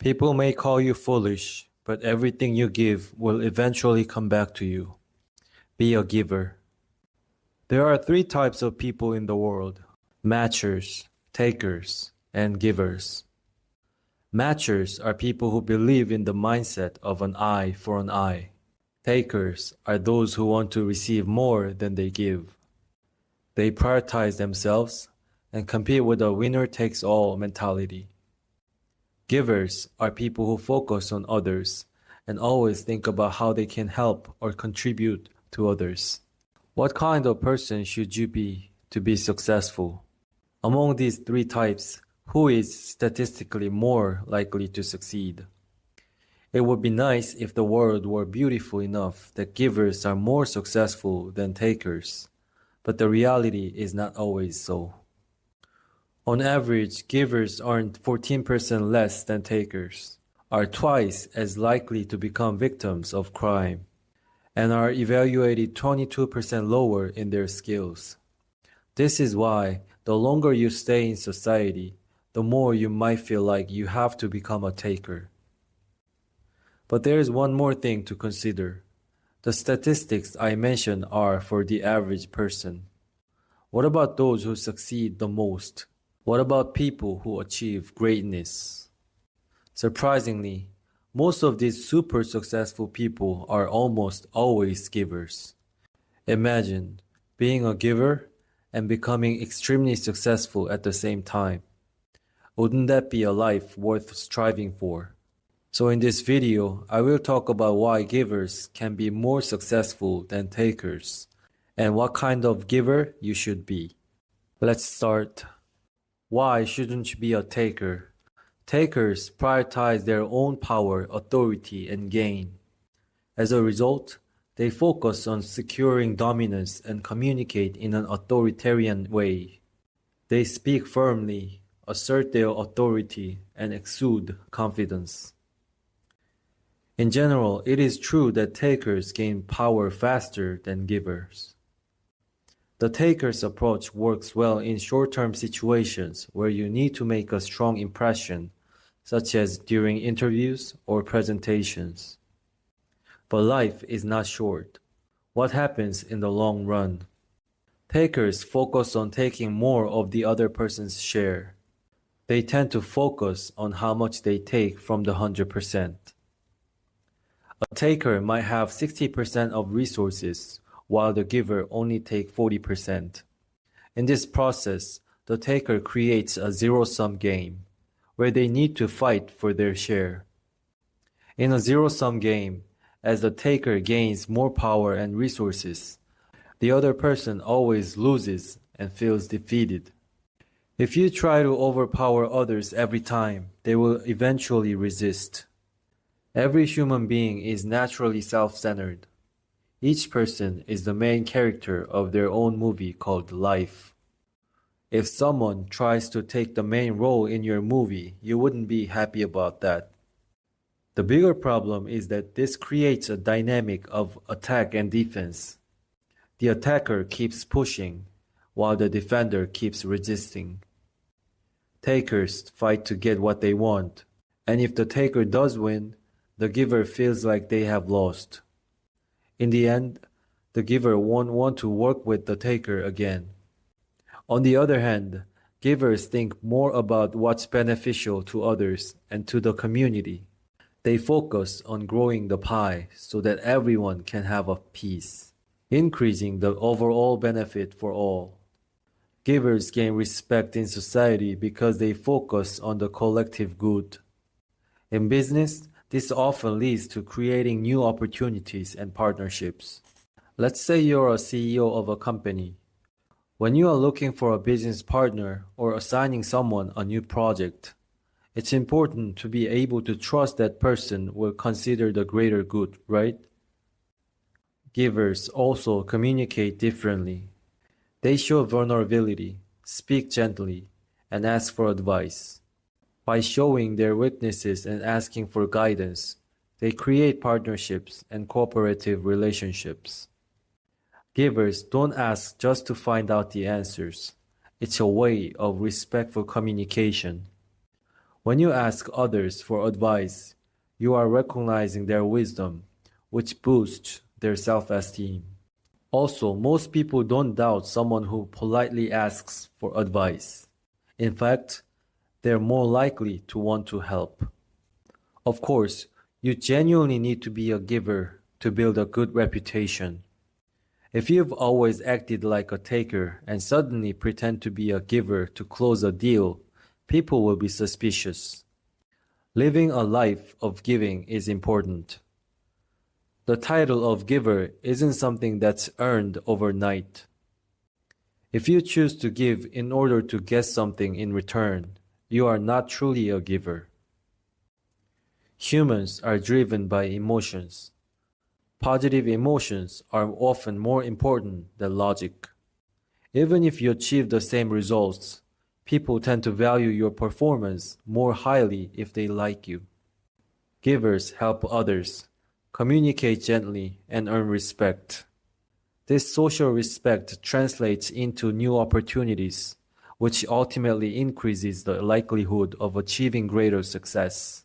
People may call you foolish, but everything you give will eventually come back to you. Be a giver. There are three types of people in the world: matchers, takers, and givers. Matchers are people who believe in the mindset of an eye for an eye. Takers are those who want to receive more than they give. They prioritize themselves and compete with a winner-takes-all mentality. Givers are people who focus on others and always think about how they can help or contribute to others. What kind of person should you be to be successful? Among these three types, who is statistically more likely to succeed? It would be nice if the world were beautiful enough that givers are more successful than takers, but the reality is not always so. On average, givers earn 14% less than takers, are twice as likely to become victims of crime, and are evaluated 22% lower in their skills. This is why the longer you stay in society, the more you might feel like you have to become a taker. But there is one more thing to consider. The statistics I mentioned are for the average person. What about those who succeed the most? What about people who achieve greatness? Surprisingly, most of these super successful people are almost always givers. Imagine being a giver and becoming extremely successful at the same time. Wouldn't that be a life worth striving for? So in this video, I will talk about why givers can be more successful than takers, and what kind of giver you should be. Let's start. Why shouldn't you be a taker? Takers prioritize their own power, authority, and gain. As a result, they focus on securing dominance and communicate in an authoritarian way. They speak firmly, assert their authority, and exude confidence. In general, it is true that takers gain power faster than givers. The taker's approach works well in short-term situations where you need to make a strong impression, such as during interviews or presentations. But life is not short. What happens in the long run? Takers focus on taking more of the other person's share. They tend to focus on how much they take from the 100%. A taker might have 60% of resources, while the giver only takes 40%. In this process, the taker creates a zero-sum game, where they need to fight for their share. In a zero-sum game, as the taker gains more power and resources, the other person always loses and feels defeated. If you try to overpower others every time, they will eventually resist. Every human being is naturally self-centered. Each person is the main character of their own movie called life. If someone tries to take the main role in your movie, you wouldn't be happy about that. The bigger problem is that this creates a dynamic of attack and defense. The attacker keeps pushing, while the defender keeps resisting. Takers fight to get what they want, and if the taker does win, the giver feels like they have lost. In the end, the giver won't want to work with the taker again. On the other hand, givers think more about what's beneficial to others and to the community. They focus on growing the pie so that everyone can have a piece, increasing the overall benefit for all. Givers gain respect in society because they focus on the collective good. In business, this often leads to creating new opportunities and partnerships. Let's say you're a CEO of a company. When you are looking for a business partner or assigning someone a new project, it's important to be able to trust that person will consider the greater good, right? Givers also communicate differently. They show vulnerability, speak gently, and ask for advice. By showing their weaknesses and asking for guidance, they create partnerships and cooperative relationships. Givers don't ask just to find out the answers. It's a way of respectful communication. When you ask others for advice, you are recognizing their wisdom, which boosts their self-esteem. Also, most people don't doubt someone who politely asks for advice. In fact, they're more likely to want to help. Of course, you genuinely need to be a giver to build a good reputation. If you've always acted like a taker and suddenly pretend to be a giver to close a deal, people will be suspicious. Living a life of giving is important. The title of giver isn't something that's earned overnight. If you choose to give in order to get something in return, you are not truly a giver. Humans are driven by emotions. Positive emotions are often more important than logic. Even if you achieve the same results, people tend to value your performance more highly if they like you. Givers help others, communicate gently, and earn respect. This social respect translates into new opportunities, which ultimately increases the likelihood of achieving greater success.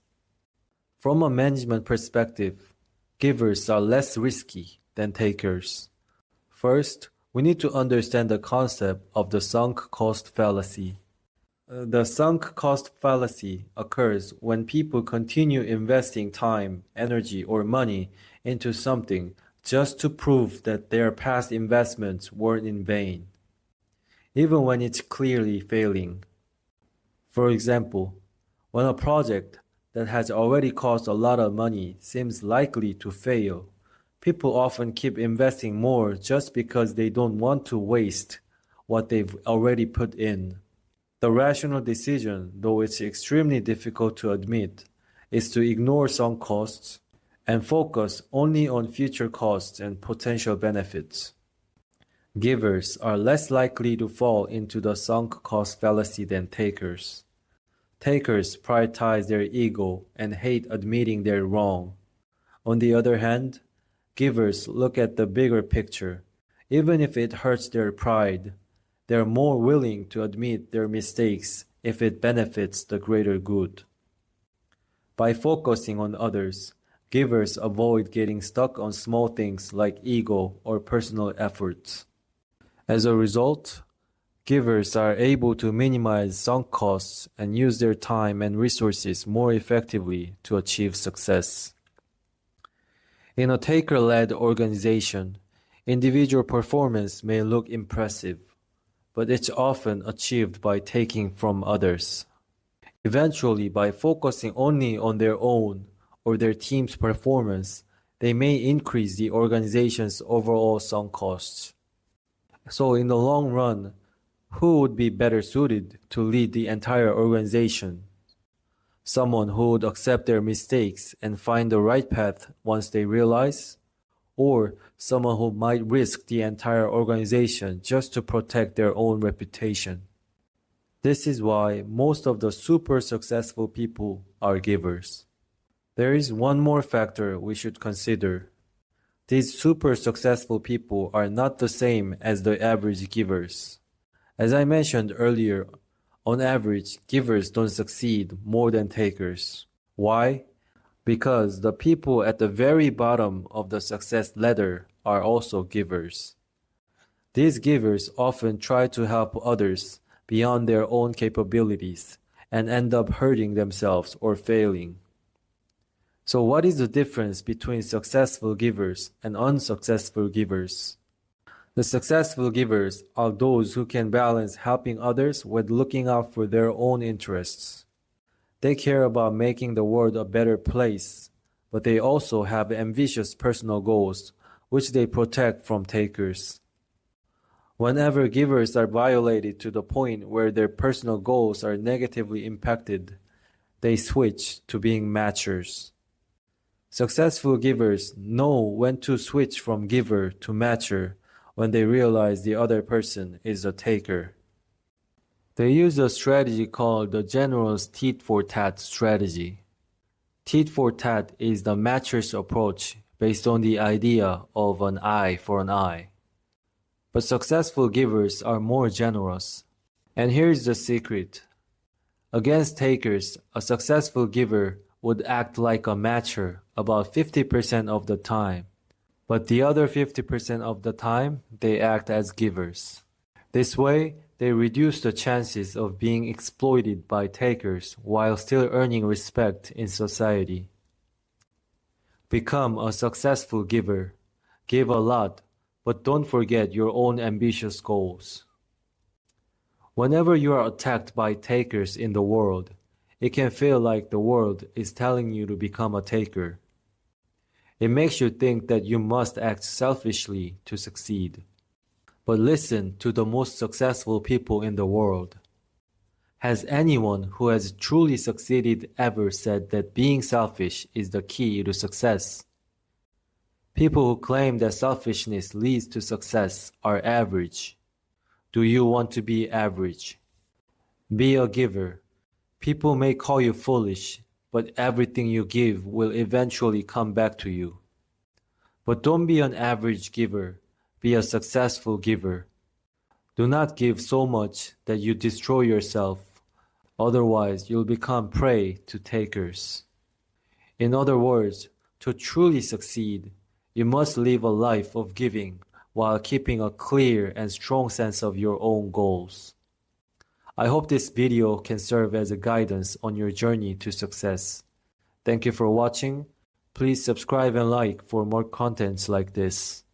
From a management perspective, givers are less risky than takers. First, we need to understand the concept of the sunk cost fallacy. The sunk cost fallacy occurs when people continue investing time, energy, or money into something just to prove that their past investments weren't in vain, even when it's clearly failing. For example, when a project that has already cost a lot of money seems likely to fail, people often keep investing more just because they don't want to waste what they've already put in. The rational decision, though it's extremely difficult to admit, is to ignore sunk costs and focus only on future costs and potential benefits. Givers are less likely to fall into the sunk cost fallacy than takers. Takers prioritize their ego and hate admitting they're wrong. On the other hand, givers look at the bigger picture, even if it hurts their pride. They're more willing to admit their mistakes if it benefits the greater good. By focusing on others, givers avoid getting stuck on small things like ego or personal efforts. As a result, givers are able to minimize sunk costs and use their time and resources more effectively to achieve success. In a taker-led organization, individual performance may look impressive, but it's often achieved by taking from others. Eventually, by focusing only on their own or their team's performance, they may increase the organization's overall sunk costs. So in the long run, who would be better suited to lead the entire organization? Someone who would accept their mistakes and find the right path once they realize? Or someone who might risk the entire organization just to protect their own reputation? This is why most of the super successful people are givers. There is one more factor we should consider. These super successful people are not the same as the average givers. As I mentioned earlier, on average, givers don't succeed more than takers. Why? Because the people at the very bottom of the success ladder are also givers. These givers often try to help others beyond their own capabilities and end up hurting themselves or failing. So what is the difference between successful givers and unsuccessful givers? The successful givers are those who can balance helping others with looking out for their own interests. They care about making the world a better place, but they also have ambitious personal goals, which they protect from takers. Whenever givers are violated to the point where their personal goals are negatively impacted, they switch to being matchers. Successful givers know when to switch from giver to matcher when they realize the other person is a taker. They use a strategy called the general's tit-for-tat strategy. Tit-for-tat is the matcher's approach based on the idea of an eye for an eye. But successful givers are more generous. And here's the secret. Against takers, a successful giver would act like a matcher about 50% of the time, but the other 50% of the time they act as givers. This way, they reduce the chances of being exploited by takers while still earning respect in society. Become a successful giver. Give a lot, but don't forget your own ambitious goals. Whenever you are attacked by takers in the world, it can feel like the world is telling you to become a taker. It makes you think that you must act selfishly to succeed. But listen to the most successful people in the world. Has anyone who has truly succeeded ever said that being selfish is the key to success? People who claim that selfishness leads to success are average. Do you want to be average? Be a giver. People may call you foolish, but everything you give will eventually come back to you. But don't be an average giver. Be a successful giver. Do not give so much that you destroy yourself. Otherwise, you'll become prey to takers. In other words, to truly succeed, you must live a life of giving while keeping a clear and strong sense of your own goals. I hope this video can serve as a guidance on your journey to success. Thank you for watching. Please subscribe and like for more contents like this.